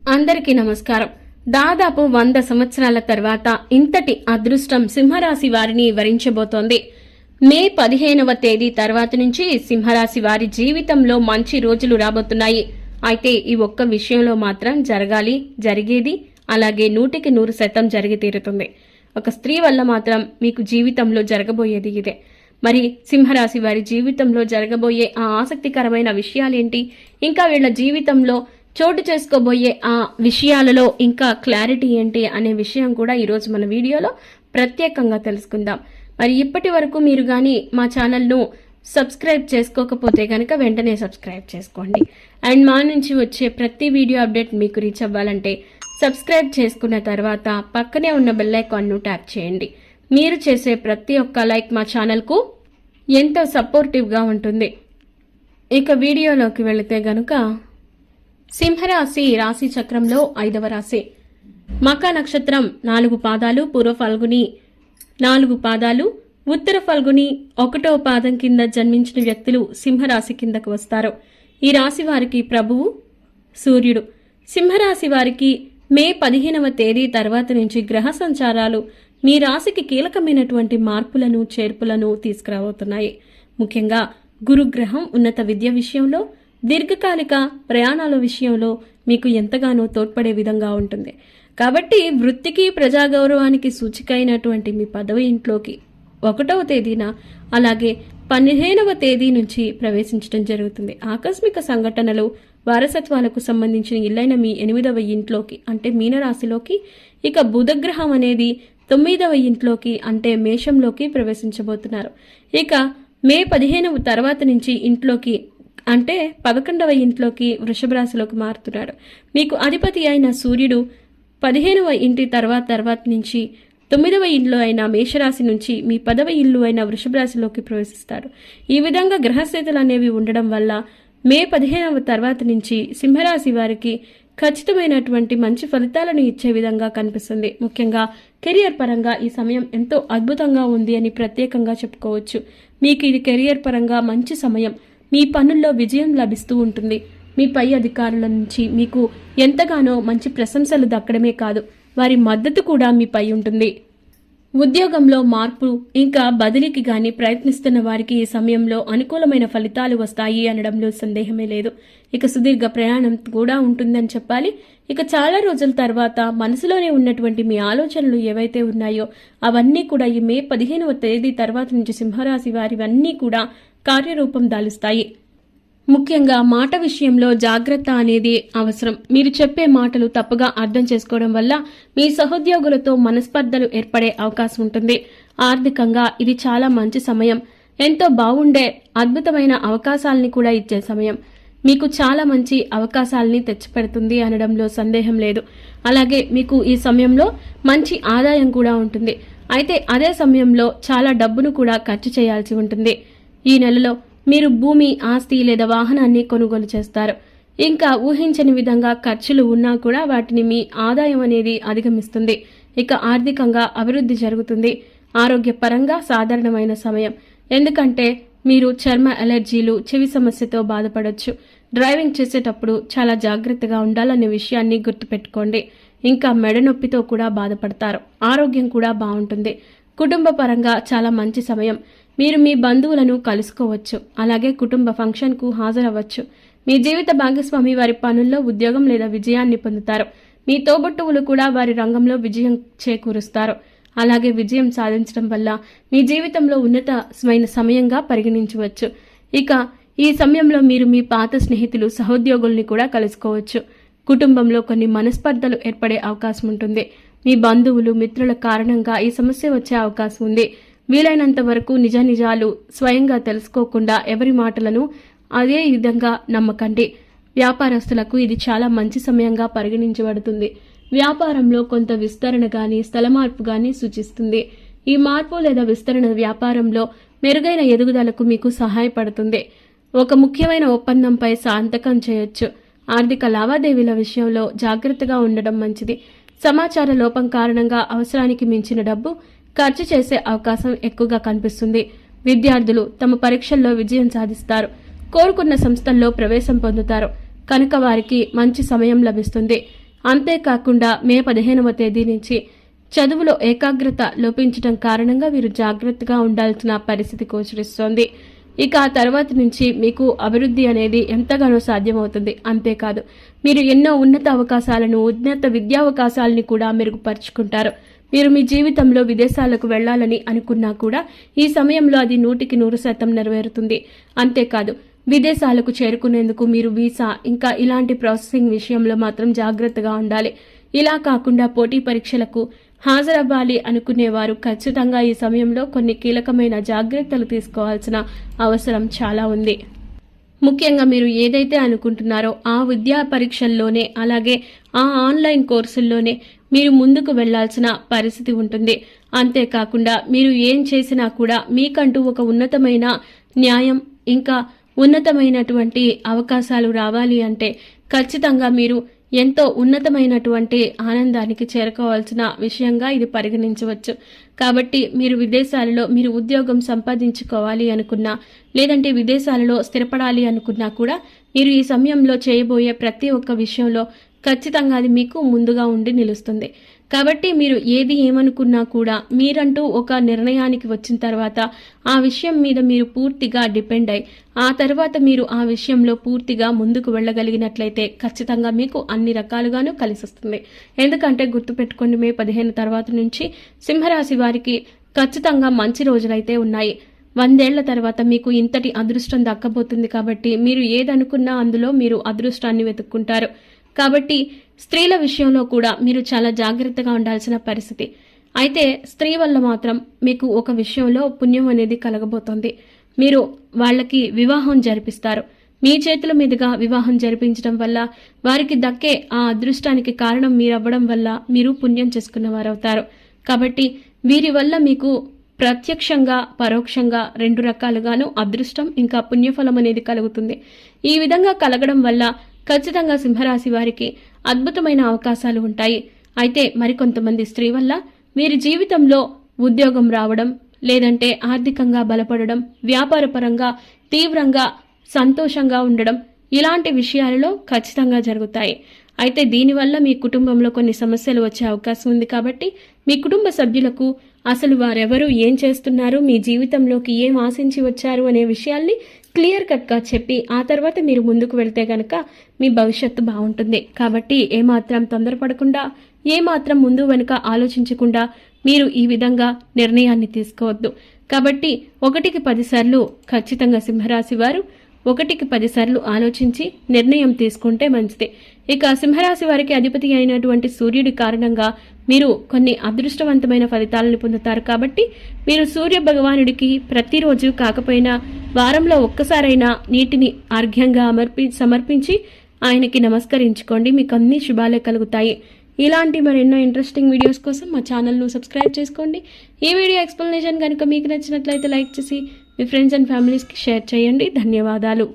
అందరికీ నమస్కారం. దాదాపు 100 సంవత్సరాల తర్వాత ఇంతటి అదృష్టం సింహరాశి వారిని వరించబోతోంది. మే 15వ తేదీ తర్వాత నుంచి సింహరాశి వారి జీవితంలో మంచి రోజులు రాబోతున్నాయి. అయితే ఈ ఒక్క విషయంలో మాత్రం జరిగేది అలాగే 100% జరిగి తీరుతుంది. ఒక స్త్రీ వల్ల మాత్రం మీకు జీవితంలో జరగబోయేది ఇదే. మరి సింహరాశి వారి జీవితంలో జరగబోయే ఆ ఆసక్తికరమైన విషయాలేంటి, ఇంకా వీళ్ల జీవితంలో చోటు చేసుకోబోయే ఆ విషయాలలో ఇంకా క్లారిటీ ఏంటి అనే విషయం కూడా ఈరోజు మన వీడియోలో ప్రత్యేకంగా తెలుసుకుందాం. మరి ఇప్పటి వరకు మీరు కానీ మా ఛానల్ను సబ్స్క్రైబ్ చేసుకోకపోతే కనుక వెంటనే సబ్స్క్రైబ్ చేసుకోండి. అండ్ మా నుంచి వచ్చే ప్రతి వీడియో అప్డేట్ మీకు రీచ్ అవ్వాలంటే సబ్స్క్రైబ్ చేసుకున్న తర్వాత పక్కనే ఉన్న బెల్ ఐకాన్ను ట్యాప్ చేయండి. మీరు చేసే ప్రతి ఒక్క లైక్ మా ఛానల్కు ఎంతో సపోర్టివ్గా ఉంటుంది. ఇక వీడియోలోకి వెళితే గనుక సింహరాశి రాశి చక్రంలో 5వ రాశి. మక నక్షత్రం 4 పాదాలు, పూర్వ ఫల్గుని 4 పాదాలు, ఉత్తర ఫల్గుని 1వ పాదం కింద జన్మించిన వ్యక్తులు సింహరాశి కిందకు వస్తారు. ఈ రాశి వారికి ప్రభువు సూర్యుడు. సింహరాశి వారికి మే 15వ తేదీ తర్వాత నుంచి గ్రహ సంచారాలు మీ రాశికి కీలకమైనటువంటి మార్పులను చేర్పులను తీసుకురాబోతున్నాయి. ముఖ్యంగా గురుగ్రహం ఉన్నత విద్య విషయంలో, దీర్ఘకాలిక ప్రయాణాల విషయంలో మీకు ఎంతగానో తోడ్పడే విధంగా ఉంటుంది. కాబట్టి వృత్తికి ప్రజాగౌరవానికి సూచిక అయినటువంటి మీ 10వ ఇంట్లోకి 1వ తేదీన అలాగే 15వ తేదీ నుంచి ప్రవేశించడం జరుగుతుంది. ఆకస్మిక సంఘటనలు, వారసత్వాలకు సంబంధించిన ఇల్లైన మీ 8వ ఇంట్లోకి అంటే మీనరాశిలోకి, ఇక బుధగ్రహం అనేది 9వ ఇంట్లోకి అంటే మేషంలోకి ప్రవేశించబోతున్నారు. ఇక మే 15వ తర్వాత నుంచి ఇంట్లోకి అంటే 11వ ఇంట్లోకి వృషభ రాశిలోకి మారుతున్నాడు. మీకు అధిపతి అయిన సూర్యుడు 15వ ఇంటి తర్వాత నుంచి 9వ ఇంట్లో అయిన మేషరాశి నుంచి మీ 10వ ఇల్లు అయిన వృషభ రాశిలోకి ప్రవేశిస్తాడు. ఈ విధంగా గ్రహస్థితులు అనేవి ఉండడం వల్ల మే 15వ తర్వాత నుంచి సింహరాశి వారికి ఖచ్చితమైనటువంటి మంచి ఫలితాలను ఇచ్చే విధంగా కనిపిస్తుంది. ముఖ్యంగా కెరియర్ పరంగా ఈ సమయం ఎంతో అద్భుతంగా ఉంది అని ప్రత్యేకంగా చెప్పుకోవచ్చు. మీకు ఇది కెరియర్ పరంగా మంచి సమయం. మీ పనుల్లో విజయం లభిస్తూ ఉంటుంది. మీ పై అధికారుల నుంచి మీకు ఎంతగానో మంచి ప్రశంసలు దక్కడమే కాదు, వారి మద్దతు కూడా మీపై ఉంటుంది. ఉద్యోగంలో మార్పు ఇంకా బదిలీకి గాని ప్రయత్నిస్తున్న వారికి ఈ సమయంలో అనుకూలమైన ఫలితాలు వస్తాయి అనడంలో సందేహమే లేదు. ఇక సుదీర్ఘ ప్రయాణం కూడా ఉంటుందని చెప్పాలి. ఇక చాలా రోజుల తర్వాత మనసులోనే ఉన్నటువంటి మీ ఆలోచనలు ఏవైతే ఉన్నాయో అవన్నీ కూడా ఈ మే 15వ తేదీ తర్వాత నుంచి సింహరాశి వారివన్నీ కూడా కార్యరూపం దాలుస్తాయి. ముఖ్యంగా మాట విషయంలో జాగ్రత్త అనేది అవసరం. మీరు చెప్పే మాటలు తప్పుగా అర్థం చేసుకోవడం వల్ల మీ సహోద్యోగులతో మనస్పర్ధలు ఏర్పడే అవకాశం ఉంటుంది. ఆర్థికంగా ఇది చాలా మంచి సమయం. ఎంతో బాగుండే అద్భుతమైన అవకాశాలని కూడా ఇచ్చే సమయం. మీకు చాలా మంచి అవకాశాలని తెచ్చిపెడుతుంది అనడంలో సందేహం లేదు. అలాగే మీకు ఈ సమయంలో మంచి ఆదాయం కూడా ఉంటుంది. అయితే అదే సమయంలో చాలా డబ్బును కూడా ఖర్చు చేయాల్సి ఉంటుంది. ఈ నెలలో మీరు భూమి, ఆస్తి లేదా వాహనాన్ని కొనుగోలు చేస్తారు. ఇంకా ఊహించని విధంగా ఖర్చులు ఉన్నా కూడా వాటిని మీ ఆదాయం అనేది అధిగమిస్తుంది. ఇక ఆర్థికంగా అభివృద్ధి జరుగుతుంది. ఆరోగ్యపరంగా సాధారణమైన సమయం. ఎందుకంటే మీరు చర్మ అలర్జీలు, చెవి సమస్యతో బాధపడొచ్చు. డ్రైవింగ్ చేసేటప్పుడు చాలా జాగ్రత్తగా ఉండాలనే విషయాన్ని గుర్తుపెట్టుకోండి. ఇంకా మెడ నొప్పితో కూడా బాధపడతారు. ఆరోగ్యం కూడా బాగుంటుంది. కుటుంబ పరంగా చాలా మంచి సమయం. మీరు మీ బంధువులను కలుసుకోవచ్చు. అలాగే కుటుంబ ఫంక్షన్కు హాజరవ్వచ్చు. మీ జీవిత భాగస్వామి వారి పనుల్లో ఉద్యోగం లేదా విజయాన్ని పొందుతారు. మీ తోబుట్టువులు కూడా వారి రంగంలో విజయం చేకూరుస్తారు. అలాగే విజయం సాధించడం వల్ల మీ జీవితంలో ఉన్నతమైన సమయంగా పరిగణించవచ్చు. ఇక ఈ సమయంలో మీరు మీ పాత స్నేహితులు, సహోద్యోగుల్ని కూడా కలుసుకోవచ్చు. కుటుంబంలో కొన్ని మనస్పర్ధలు ఏర్పడే అవకాశం ఉంటుంది. మీ బంధువులు, మిత్రుల కారణంగా ఈ సమస్య వచ్చే అవకాశం ఉంది. వీలైనంత వరకు నిజాలు స్వయంగా తెలుసుకోకుండా ఎవరి మాటలను అదే విధంగా నమ్మకండి. వ్యాపారస్తులకు ఇది చాలా మంచి సమయంగా పరిగణించబడుతుంది. వ్యాపారంలో కొంత విస్తరణ గాని, స్థల మార్పు గాని సూచిస్తుంది. ఈ మార్పు లేదా విస్తరణ వ్యాపారంలో మెరుగైన ఎదుగుదలకు మీకు సహాయపడుతుంది. ఒక ముఖ్యమైన ఒప్పందంపై సంతకం చేయొచ్చు. ఆర్థిక లావాదేవీల విషయంలో జాగ్రత్తగా ఉండడం మంచిది. సమాచార లోపం కారణంగా అవసరానికి మించిన డబ్బు ఖర్చు చేసే అవకాశం ఎక్కువగా కనిపిస్తుంది. విద్యార్థులు తమ పరీక్షల్లో విజయం సాధిస్తారు. కోరుకున్న సంస్థల్లో ప్రవేశం పొందుతారు. కనుక వారికి మంచి సమయం లభిస్తుంది. అంతేకాకుండా మే 15వ తేదీ నుంచి చదువులో ఏకాగ్రత లోపించడం కారణంగా వీరు జాగ్రత్తగా ఉండాల్సిన పరిస్థితి గోచరిస్తోంది. ఇక ఆ తర్వాత నుంచి మీకు అభివృద్ధి అనేది ఎంతగానో సాధ్యమవుతుంది. అంతేకాదు మీరు ఎన్నో ఉన్నత అవకాశాలను, ఉన్నత విద్యావకాశాలని కూడా మెరుగుపరుచుకుంటారు. మీరు మీ జీవితంలో విదేశాలకు వెళ్లాలని అనుకున్నా కూడా ఈ సమయంలో అది 100% నెరవేరుతుంది. అంతేకాదు విదేశాలకు చేరుకునేందుకు మీరు వీసా ఇంకా ఇలాంటి ప్రాసెసింగ్ విషయంలో మాత్రం జాగ్రత్తగా ఉండాలి. ఇలా కాకుండా పోటీ పరీక్షలకు హాజరవ్వాలి అనుకునేవారు ఖచ్చితంగా ఈ సమయంలో కొన్ని కీలకమైన జాగ్రత్తలు తీసుకోవాల్సిన అవసరం చాలా ఉంది. ముఖ్యంగా మీరు ఏదైతే అనుకుంటున్నారో ఆ విద్యా పరీక్షల్లోనే, అలాగే ఆ ఆన్లైన్ కోర్సుల్లోనే మీరు ముందుకు వెళ్లాల్సిన పరిస్థితి ఉంటుంది. అంతేకాకుండా మీరు ఏం చేసినా కూడా మీకంటూ ఒక ఉన్నతమైన న్యాయం ఇంకా ఉన్నతమైనటువంటి అవకాశాలు రావాలి అంటే ఖచ్చితంగా మీరు ఎంతో ఉన్నతమైనటువంటి ఆనందానికి చేరుకోవాల్సిన విషయంగా ఇది పరిగణించవచ్చు. కాబట్టి మీరు విదేశాలలో మీరు ఉద్యోగం సంపాదించుకోవాలి అనుకున్నా, లేదంటే విదేశాలలో స్థిరపడాలి అనుకున్నా కూడా మీరు ఈ సమయంలో చేయబోయే ప్రతి ఒక్క విషయంలో ఖచ్చితంగా అది మీకు ముందుగా ఉండి నిలుస్తుంది. కాబట్టి మీరు ఏది ఏమనుకున్నా కూడా మీరంటూ ఒక నిర్ణయానికి వచ్చిన తర్వాత ఆ విషయం మీద మీరు పూర్తిగా డిపెండ్ అయి ఆ తర్వాత మీరు ఆ విషయంలో పూర్తిగా ముందుకు వెళ్ళగలిగినట్లయితే ఖచ్చితంగా మీకు అన్ని రకాలుగాను కలిసి వస్తుంది. ఎందుకంటే గుర్తుపెట్టుకోండి, మే 15 తర్వాత నుంచి సింహరాశి వారికి ఖచ్చితంగా మంచి రోజులైతే ఉన్నాయి. 100 ఏళ్ల తర్వాత మీకు ఇంతటి అదృష్టం దక్కబోతుంది. కాబట్టి మీరు ఏదనుకున్నా అందులో మీరు అదృష్టాన్ని వెతుక్కుంటారు. కాబట్టి స్త్రీల విషయంలో కూడా మీరు చాలా జాగ్రత్తగా ఉండాల్సిన పరిస్థితి. అయితే స్త్రీ వల్ల మాత్రం మీకు ఒక విషయంలో పుణ్యం అనేది కలగబోతోంది. మీరు వాళ్ళకి వివాహం జరిపిస్తారు. మీ చేతుల మీదుగా వివాహం జరిపించడం వల్ల వారికి దక్కే ఆ అదృష్టానికి కారణం మీరవ్వడం వల్ల మీరు పుణ్యం చేసుకున్నవారవుతారు. కాబట్టి వీరి వల్ల మీకు ప్రత్యక్షంగా పరోక్షంగా 2 రకాలుగాను అదృష్టం ఇంకా పుణ్యఫలం అనేది కలుగుతుంది. ఈ విధంగా కలగడం వల్ల ఖచ్చితంగా సింహరాశి వారికి అద్భుతమైన అవకాశాలు ఉంటాయి. అయితే మరికొంతమంది స్త్రీ వల్ల వీరి జీవితంలో ఉద్యోగం రావడం, లేదంటే ఆర్థికంగా బలపడడం, వ్యాపారపరంగా తీవ్రంగా సంతోషంగా ఉండడం, ఇలాంటి విషయాలలో ఖచ్చితంగా జరుగుతాయి. అయితే దీనివల్ల మీ కుటుంబంలో కొన్ని సమస్యలు వచ్చే అవకాశం ఉంది. కాబట్టి మీ కుటుంబ సభ్యులకు అసలు వారెవరు, ఏం చేస్తున్నారు, మీ జీవితంలోకి ఏం ఆశించి వచ్చారు అనే విషయాల్ని క్లియర్ కట్గా చెప్పి ఆ తర్వాత మీరు ముందుకు వెళ్తే గనక మీ భవిష్యత్తు బాగుంటుంది. కాబట్టి ఏమాత్రం తొందరపడకుండా, ఏమాత్రం ముందు వెనుక ఆలోచించకుండా మీరు ఈ విధంగా నిర్ణయాన్ని తీసుకోవద్దు. కాబట్టి 1కి 10 సార్లు ఖచ్చితంగా సింహరాశి వారు 1కి 10 సార్లు ఆలోచించి నిర్ణయం తీసుకుంటే మంచిది. ఇక సింహరాశి వారికి అధిపతి అయినటువంటి సూర్యుడి కారణంగా మీరు కొన్ని అదృష్టవంతమైన ఫలితాలను పొందుతారు. కాబట్టి మీరు సూర్య భగవానుడికి ప్రతిరోజు కాకపోయినా వారంలో ఒక్కసారైనా నీటిని అర్ఘ్యంగా సమర్పించి ఆయనకి నమస్కరించుకోండి. మీకు అన్ని శుభాలే కలుగుతాయి. ఇలాంటి మరెన్నో ఇంట్రెస్టింగ్ వీడియోస్ కోసం మా ఛానల్ను సబ్స్క్రైబ్ చేసుకోండి. ఈ వీడియో ఎక్స్ప్లెనేషన్ కనుక మీకు నచ్చినట్లయితే లైక్ చేసి మీ ఫ్రెండ్స్ అండ్ ఫ్యామిలీస్కి షేర్ చేయండి. ధన్యవాదాలు.